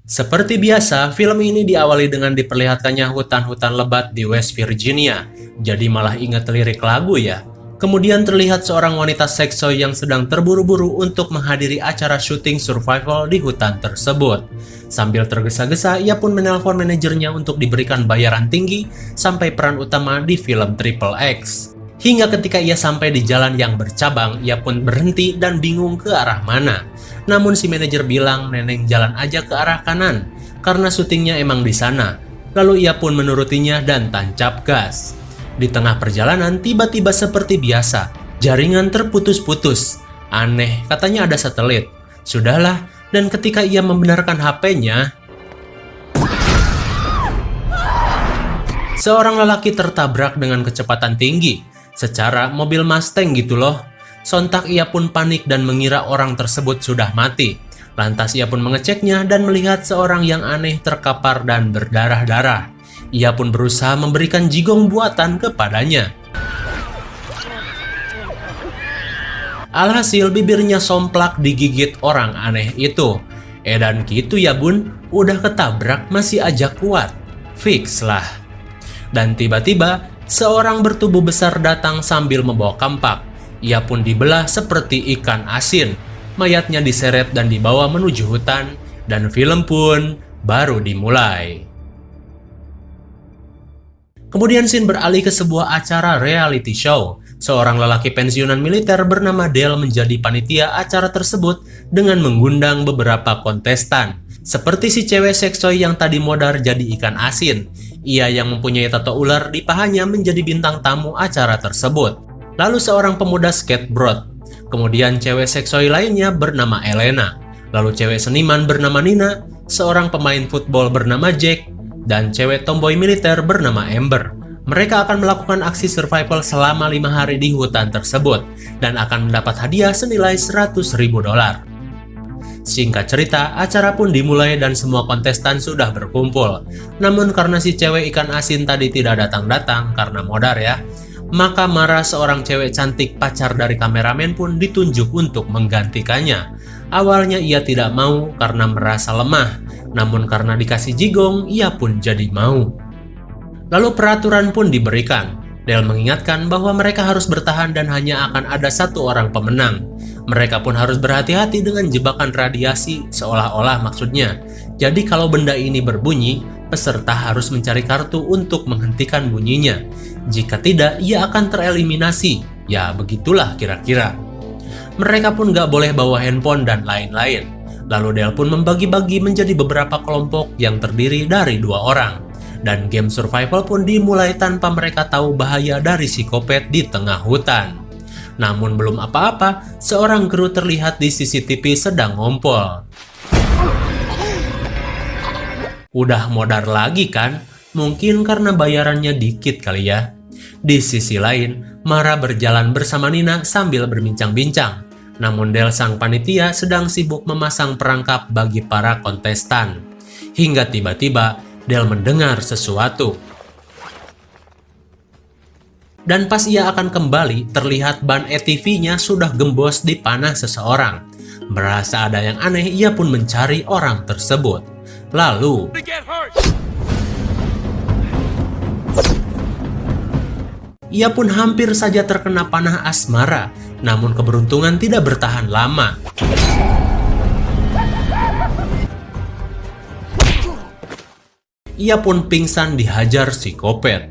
Seperti biasa, film ini diawali dengan diperlihatkannya hutan-hutan lebat di West Virginia. Jadi malah ingat lirik lagu ya. Kemudian terlihat seorang wanita seksoy yang sedang terburu-buru untuk menghadiri acara syuting survival di hutan tersebut. Sambil tergesa-gesa, ia pun menelpon manajernya untuk diberikan bayaran tinggi sampai peran utama di film Triple X. Hingga ketika ia sampai di jalan yang bercabang, ia pun berhenti dan bingung ke arah mana. Namun si manajer bilang neneng jalan aja ke arah kanan, karena syutingnya emang di sana. Lalu ia pun menurutinya dan tancap gas. Di tengah perjalanan tiba-tiba seperti biasa, jaringan terputus-putus. Aneh, katanya ada satelit. Sudahlah, dan ketika ia membenarkan HP-nya, seorang lelaki tertabrak dengan kecepatan tinggi. Secara mobil Mustang gitu loh. Sontak ia pun panik dan mengira orang tersebut sudah mati. Lantas ia pun mengeceknya dan melihat seorang yang aneh terkapar dan berdarah-darah. Ia pun berusaha memberikan jigong buatan kepadanya. Alhasil bibirnya somplak digigit orang aneh itu. Dan gitu ya bun, udah ketabrak masih aja kuat. Fix lah. Dan tiba-tiba seorang bertubuh besar datang sambil membawa kampak. Ia pun dibelah seperti ikan asin. Mayatnya diseret dan dibawa menuju hutan, dan film pun baru dimulai. Kemudian scene beralih ke sebuah acara reality show. Seorang lelaki pensiunan militer bernama Dale menjadi panitia acara tersebut dengan mengundang beberapa kontestan. Seperti si cewek seksoy yang tadi modar jadi ikan asin. Ia yang mempunyai tato ular di pahanya menjadi bintang tamu acara tersebut. Lalu seorang pemuda skateboard. Kemudian cewek seksoy lainnya bernama Elena. Lalu cewek seniman bernama Nina. Seorang pemain football bernama Jack. Dan cewek tomboy militer bernama Amber. Mereka akan melakukan aksi survival selama 5 hari di hutan tersebut. Dan akan mendapat hadiah senilai $100.000. Singkat cerita, acara pun dimulai dan semua kontestan sudah berkumpul. Namun karena si cewek ikan asin tadi tidak datang-datang karena modar ya, maka Mara seorang cewek cantik pacar dari kameramen pun ditunjuk untuk menggantikannya. Awalnya ia tidak mau karena merasa lemah, namun karena dikasih jigong, ia pun jadi mau. Lalu peraturan pun diberikan. Dale mengingatkan bahwa mereka harus bertahan dan hanya akan ada satu orang pemenang. Mereka pun harus berhati-hati dengan jebakan radiasi, seolah-olah maksudnya. Jadi kalau benda ini berbunyi, peserta harus mencari kartu untuk menghentikan bunyinya. Jika tidak, ia akan tereliminasi. Ya begitulah kira-kira. Mereka pun gak boleh bawa handphone dan lain-lain. Lalu Dale pun membagi-bagi menjadi beberapa kelompok yang terdiri dari 2 orang. Dan game survival pun dimulai tanpa mereka tahu bahaya dari psikopat di tengah hutan. Namun belum apa-apa, seorang kru terlihat di CCTV sedang ngompol. Udah modar lagi kan? Mungkin karena bayarannya dikit kali ya. Di sisi lain, Mara berjalan bersama Nina sambil berbincang-bincang. Namun Dale sang panitia sedang sibuk memasang perangkap bagi para kontestan. Hingga tiba-tiba Dale mendengar sesuatu. Dan pas ia akan kembali, terlihat ban ATV-nya sudah gembos di panah seseorang. Merasa ada yang aneh, ia pun mencari orang tersebut. Lalu, ia pun hampir saja terkena panah asmara, namun keberuntungan tidak bertahan lama. Ia pun pingsan dihajar psikopat.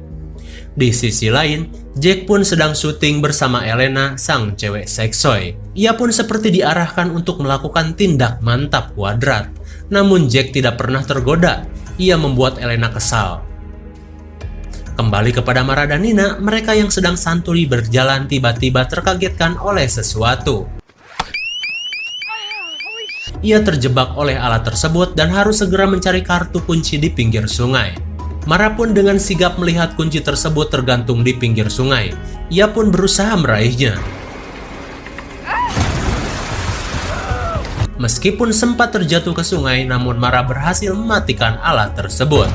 Di sisi lain, Jack pun sedang syuting bersama Elena, sang cewek seksoy. Ia pun seperti diarahkan untuk melakukan tindak mantap kuadrat. Namun Jack tidak pernah tergoda. Ia membuat Elena kesal. Kembali kepada Mara dan Nina, mereka yang sedang santuy berjalan tiba-tiba terkagetkan oleh sesuatu. Ia terjebak oleh alat tersebut dan harus segera mencari kartu kunci di pinggir sungai. Mara pun dengan sigap melihat kunci tersebut tergantung di pinggir sungai. Ia pun berusaha meraihnya. Meskipun sempat terjatuh ke sungai, namun Mara berhasil mematikan alat tersebut.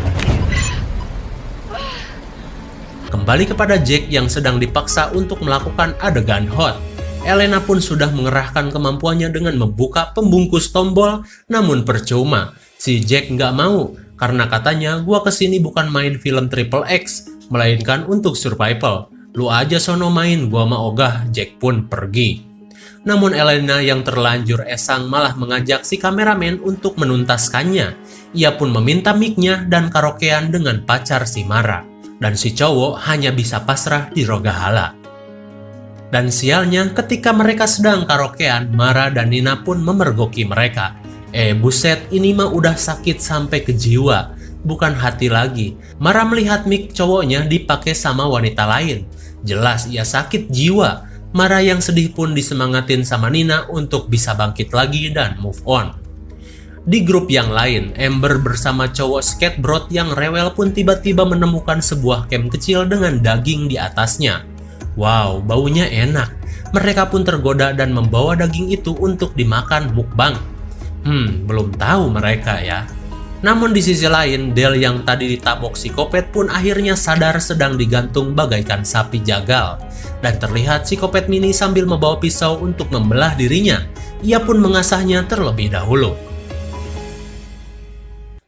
Kembali kepada Jack yang sedang dipaksa untuk melakukan adegan hot. Elena pun sudah mengerahkan kemampuannya dengan membuka pembungkus tombol, namun percuma. Si Jack nggak mau, karena katanya gua kesini bukan main film Triple X, melainkan untuk survival. Lu aja sono main, gua mah ogah. Jack pun pergi. Namun Elena yang terlanjur esang malah mengajak si kameramen untuk menuntaskannya. Ia pun meminta mic-nya dan karaokean dengan pacar si Mara. Dan si cowok hanya bisa pasrah di rogahala. Dan sialnya ketika mereka sedang karaokean, Mara dan Nina pun memergoki mereka. Buset, ini mah udah sakit sampai ke jiwa, bukan hati lagi. Mara melihat mic cowoknya dipakai sama wanita lain. Jelas ia sakit jiwa. Mara yang sedih pun disemangatin sama Nina untuk bisa bangkit lagi dan move on. Di grup yang lain, Amber bersama cowok skateboard yang rewel pun tiba-tiba menemukan sebuah camp kecil dengan daging di atasnya. Wow, baunya enak. Mereka pun tergoda dan membawa daging itu untuk dimakan mukbang. Belum tahu mereka ya. Namun di sisi lain, Del yang tadi ditabok psikopat pun akhirnya sadar sedang digantung bagaikan sapi jagal. Dan terlihat psikopat mini sambil membawa pisau untuk membelah dirinya. Ia pun mengasahnya terlebih dahulu.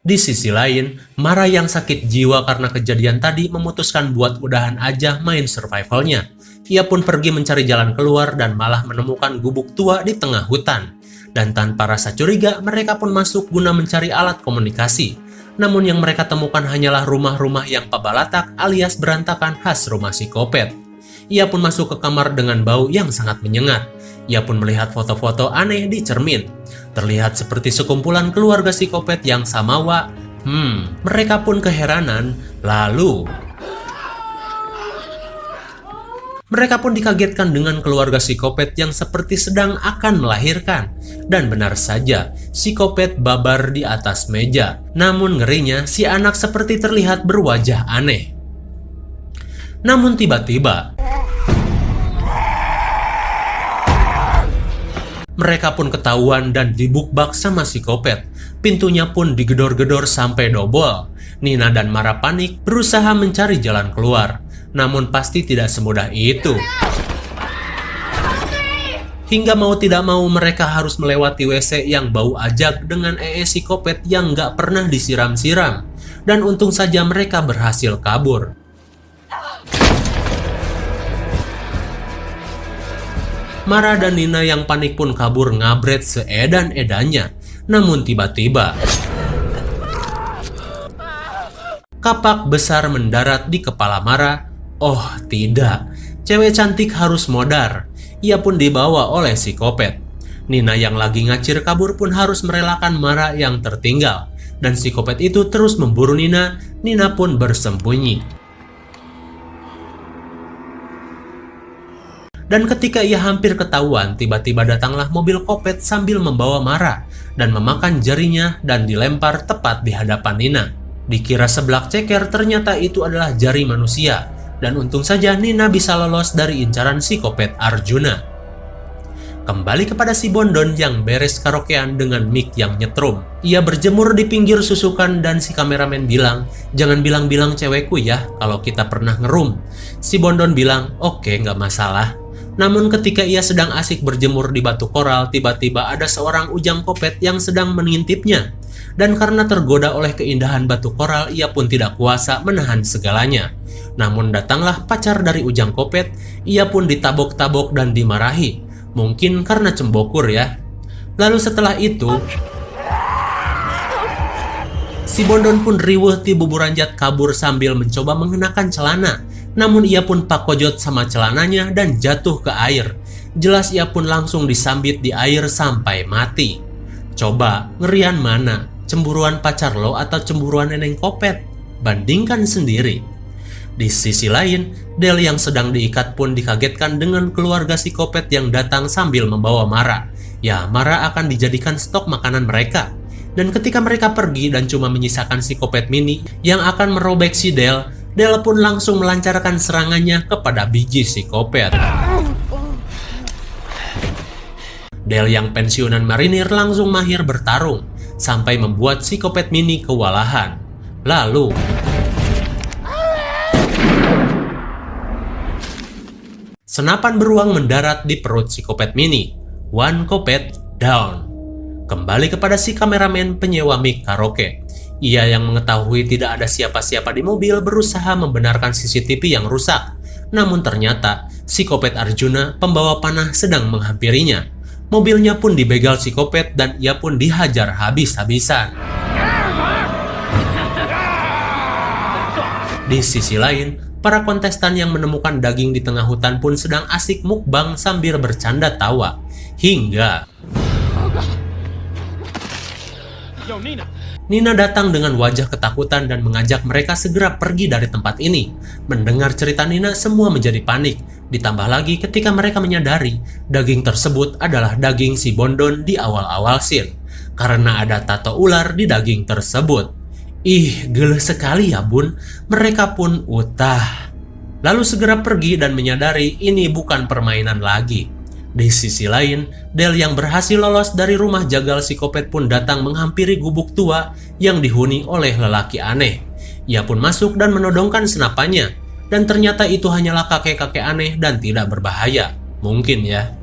Di sisi lain, Mara yang sakit jiwa karena kejadian tadi memutuskan buat udahan aja main survivalnya. Ia pun pergi mencari jalan keluar dan malah menemukan gubuk tua di tengah hutan. Dan tanpa rasa curiga, mereka pun masuk guna mencari alat komunikasi. Namun yang mereka temukan hanyalah rumah-rumah yang pabalatak alias berantakan khas rumah psikopat. Ia pun masuk ke kamar dengan bau yang sangat menyengat. Ia pun melihat foto-foto aneh di cermin. Terlihat seperti sekumpulan keluarga psikopat yang samawa. Mereka pun keheranan. Lalu mereka pun dikagetkan dengan keluarga psikopat yang seperti sedang akan melahirkan. Dan benar saja, psikopat babar di atas meja. Namun ngerinya, si anak seperti terlihat berwajah aneh. Namun tiba-tiba, mereka pun ketahuan dan dibukbak sama psikopat. Pintunya pun digedor-gedor sampai dobol. Nina dan Mara panik berusaha mencari jalan keluar. Namun pasti tidak semudah itu. Hingga mau tidak mau mereka harus melewati WC yang bau ajak dengan psikopat yang nggak pernah disiram-siram. Dan untung saja mereka berhasil kabur. Mara dan Nina yang panik pun kabur ngabret seedan-edannya. Namun tiba-tiba kapak besar mendarat di kepala Mara. Oh tidak, cewek cantik harus modar. Ia pun dibawa oleh psikopat. Nina yang lagi ngacir kabur pun harus merelakan Mara yang tertinggal. Dan psikopat itu terus memburu Nina. Nina pun bersembunyi. Dan ketika ia hampir ketahuan, tiba-tiba datanglah mobil kopet sambil membawa Mara dan memakan jarinya dan dilempar tepat di hadapan Nina. Dikira seblak ceker, ternyata itu adalah jari manusia. Dan untung saja Nina bisa lolos dari incaran psikopat Arjuna. Kembali kepada si Bondon yang beres karaokean dengan mic yang nyetrum. Ia berjemur di pinggir susukan dan si kameramen bilang, "Jangan bilang-bilang cewekku ya kalau kita pernah ngerum." Si Bondon bilang, "Oke, nggak masalah." Namun ketika ia sedang asik berjemur di batu koral, tiba-tiba ada seorang ujang kopet yang sedang mengintipnya. Dan karena tergoda oleh keindahan batu koral, ia pun tidak kuasa menahan segalanya. Namun datanglah pacar dari ujang kopet, ia pun ditabok-tabok dan dimarahi. Mungkin karena cembokur ya. Lalu setelah itu, si Bondon pun riweuh ti buburanjat kabur sambil mencoba mengenakan celana. Namun ia pun pakojot sama celananya dan jatuh ke air. Jelas ia pun langsung disambit di air sampai mati. Coba, ngerian mana? Cemburuan pacar lo atau cemburuan neneng kopet? Bandingkan sendiri. Di sisi lain, Del yang sedang diikat pun dikagetkan dengan keluarga psikopat yang datang sambil membawa Mara. Ya, Mara akan dijadikan stok makanan mereka. Dan ketika mereka pergi dan cuma menyisakan psikopat mini yang akan merobek si Del, Del pun langsung melancarkan serangannya kepada biji psikopat. Del yang pensiunan marinir langsung mahir bertarung, sampai membuat psikopat mini kewalahan. Lalu, senapan beruang mendarat di perut psikopat mini. One kopet down. Kembali kepada si kameramen penyewa mic karaoke. Ia yang mengetahui tidak ada siapa-siapa di mobil berusaha membenarkan CCTV yang rusak. Namun ternyata psikopat Arjuna pembawa panah sedang menghampirinya. Mobilnya pun dibegal psikopat dan ia pun dihajar habis-habisan. Di sisi lain, para kontestan yang menemukan daging di tengah hutan pun sedang asik mukbang sambil bercanda tawa. Hingga Nina datang dengan wajah ketakutan dan mengajak mereka segera pergi dari tempat ini. Mendengar cerita Nina, semua menjadi panik. Ditambah lagi ketika mereka menyadari daging tersebut adalah daging si Bondon di awal-awal scene. Karena ada tato ular di daging tersebut. Ih, gele sekali ya bun. Mereka pun utah. Lalu segera pergi dan menyadari ini bukan permainan lagi. Di sisi lain, Del yang berhasil lolos dari rumah jagal psikopat pun datang menghampiri gubuk tua yang dihuni oleh lelaki aneh. Ia pun masuk dan menodongkan senapannya, dan ternyata itu hanyalah kakek-kakek aneh dan tidak berbahaya. Mungkin ya.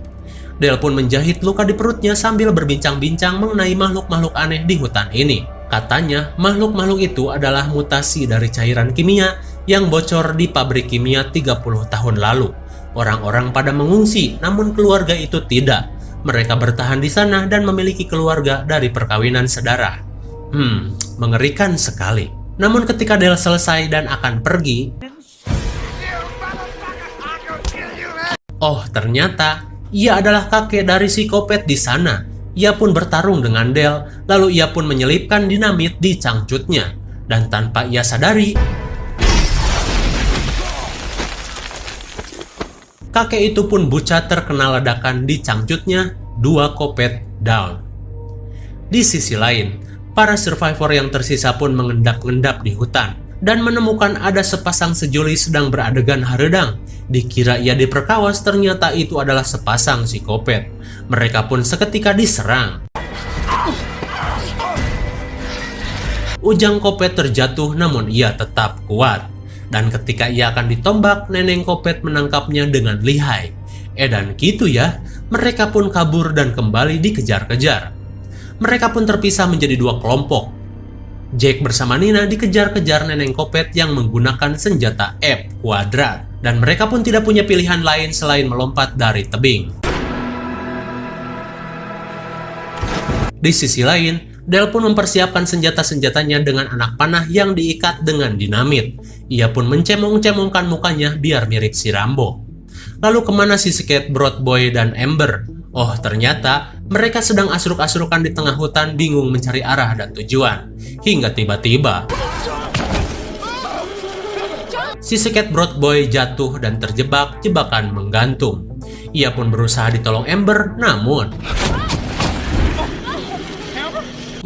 Del pun menjahit luka di perutnya sambil berbincang-bincang mengenai makhluk-makhluk aneh di hutan ini. Katanya, makhluk-makhluk itu adalah mutasi dari cairan kimia yang bocor di pabrik kimia 30 tahun lalu. Orang-orang pada mengungsi, namun keluarga itu tidak. Mereka bertahan di sana dan memiliki keluarga dari perkawinan saudara. Mengerikan sekali. Namun ketika Del selesai dan akan pergi, oh ternyata ia adalah kakek dari psikopat di sana. Ia pun bertarung dengan Del, lalu ia pun menyelipkan dinamit di cangcutnya. Dan tanpa ia sadari, kakek itu pun bucat terkena ledakan di cangcutnya, 2 kopet down. Di sisi lain, para survivor yang tersisa pun mengendap-endap di hutan dan menemukan ada sepasang sejoli sedang beradegan haredang. Dikira ia diperkawas, ternyata itu adalah sepasang psikopat. Mereka pun seketika diserang. Ujang kopet terjatuh namun ia tetap kuat. Dan ketika ia akan ditombak, Neneng Kopet menangkapnya dengan lihai. Dan gitu ya, mereka pun kabur dan kembali dikejar-kejar. Mereka pun terpisah menjadi 2 kelompok. Jack bersama Nina dikejar-kejar Neneng Kopet yang menggunakan senjata F kuadrat. Dan mereka pun tidak punya pilihan lain selain melompat dari tebing. Di sisi lain, Del pun mempersiapkan senjata-senjatanya dengan anak panah yang diikat dengan dinamit. Ia pun mencemong-cemongkan mukanya biar mirip si Rambo. Lalu kemana si Skateboard Boy dan Amber? Oh ternyata mereka sedang asruk-asrukan di tengah hutan bingung mencari arah dan tujuan. Hingga tiba-tiba si Skateboard Boy jatuh dan terjebak jebakan menggantung. Ia pun berusaha ditolong Amber, namun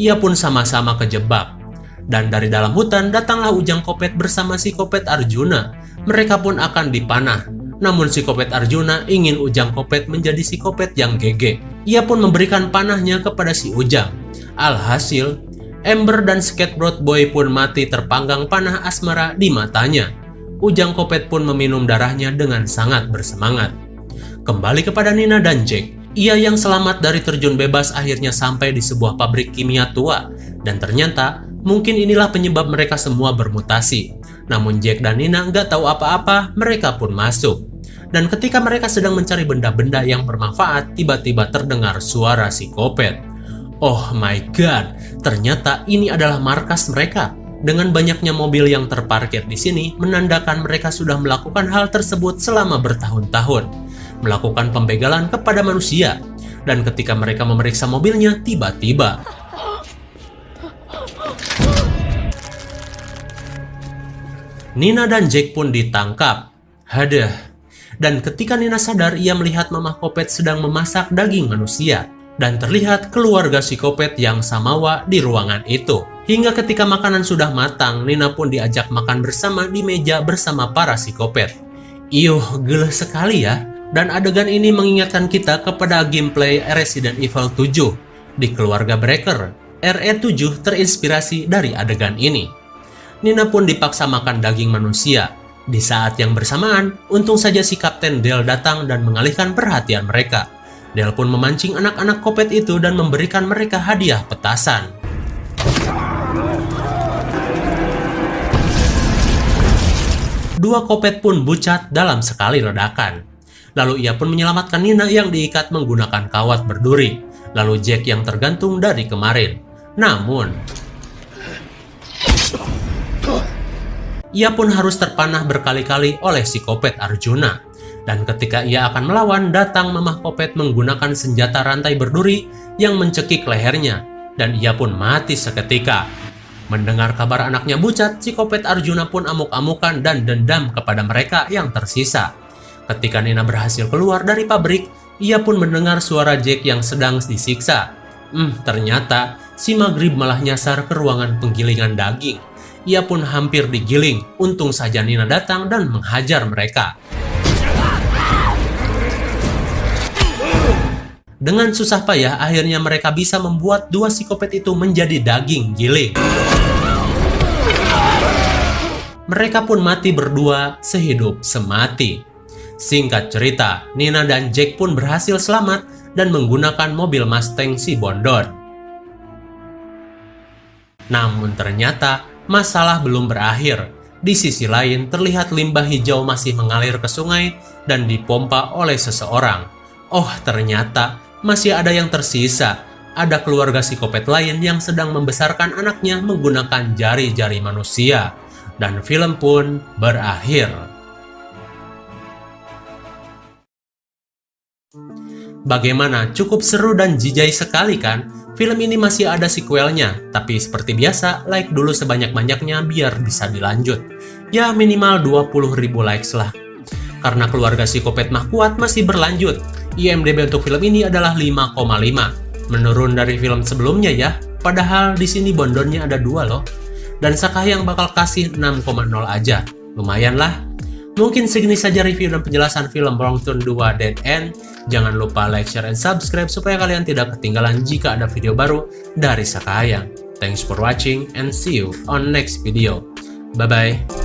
ia pun sama-sama kejebak. Dan dari dalam hutan datanglah Ujang Kopet bersama si Kopet Arjuna. Mereka pun akan dipanah. Namun si Kopet Arjuna ingin Ujang Kopet menjadi si Kopet yang GG. Ia pun memberikan panahnya kepada si Ujang. Alhasil, Amber dan Skateboard Boy pun mati terpanggang panah asmara di matanya. Ujang Kopet pun meminum darahnya dengan sangat bersemangat. Kembali kepada Nina dan Jack. Ia yang selamat dari terjun bebas akhirnya sampai di sebuah pabrik kimia tua. Dan ternyata mungkin inilah penyebab mereka semua bermutasi. Namun Jack dan Nina nggak tahu apa-apa, mereka pun masuk. Dan ketika mereka sedang mencari benda-benda yang bermanfaat, tiba-tiba terdengar suara psikopat. Oh my god, ternyata ini adalah markas mereka. Dengan banyaknya mobil yang terparkir di sini, menandakan mereka sudah melakukan hal tersebut selama bertahun-tahun. Melakukan pembegalan kepada manusia. Dan ketika mereka memeriksa mobilnya, tiba-tiba Nina dan Jack pun ditangkap. Hadah. Dan ketika Nina sadar, ia melihat Mamah Kopet sedang memasak daging manusia. Dan terlihat keluarga psikopat yang samawa di ruangan itu. Hingga ketika makanan sudah matang, Nina pun diajak makan bersama di meja bersama para psikopat. Iyuh, gele sekali ya. Dan adegan ini mengingatkan kita kepada gameplay Resident Evil 7. Di keluarga Breaker, RE7 terinspirasi dari adegan ini. Nina pun dipaksa makan daging manusia. Di saat yang bersamaan, untung saja si Kapten Del datang dan mengalihkan perhatian mereka. Del pun memancing anak-anak kopet itu dan memberikan mereka hadiah petasan. Dua kopet pun bucat dalam sekali ledakan. Lalu ia pun menyelamatkan Nina yang diikat menggunakan kawat berduri, lalu Jack yang tergantung dari kemarin. Namun, ia pun harus terpanah berkali-kali oleh si kopet Arjuna. Dan ketika ia akan melawan, datang Mamah Kopet menggunakan senjata rantai berduri yang mencekik lehernya, dan ia pun mati seketika. Mendengar kabar anaknya bucat, si kopet Arjuna pun amuk-amukan dan dendam kepada mereka yang tersisa. Ketika Nina berhasil keluar dari pabrik, ia pun mendengar suara Jack yang sedang disiksa. Ternyata si Maghrib malah nyasar ke ruangan penggilingan daging. Ia pun hampir digiling, untung saja Nina datang dan menghajar mereka. Dengan susah payah, akhirnya mereka bisa membuat dua psikopat itu menjadi daging giling. Mereka pun mati berdua, sehidup semati. Singkat cerita, Nina dan Jack pun berhasil selamat dan menggunakan mobil Mustang si Bondon. Namun ternyata, masalah belum berakhir. Di sisi lain, terlihat limbah hijau masih mengalir ke sungai dan dipompa oleh seseorang. Oh, ternyata masih ada yang tersisa. Ada keluarga psikopat lain yang sedang membesarkan anaknya menggunakan jari-jari manusia. Dan film pun berakhir. Bagaimana? Cukup seru dan jijai sekali kan? Film ini masih ada sequelnya, tapi seperti biasa, like dulu sebanyak-banyaknya biar bisa dilanjut. Ya minimal 20.000 likes lah. Karena keluarga psikopat mah kuat masih berlanjut. IMDb untuk film ini adalah 5,5. Menurun dari film sebelumnya ya, padahal di sini Bondonnya ada 2 loh. Dan Sakayang bakal kasih 6,0 aja. Lumayan lah. Mungkin segini saja review dan penjelasan film Wrongturn 2 Dead End. Jangan lupa like, share, and subscribe supaya kalian tidak ketinggalan jika ada video baru dari Sakayang. Thanks for watching and see you on next video. Bye-bye.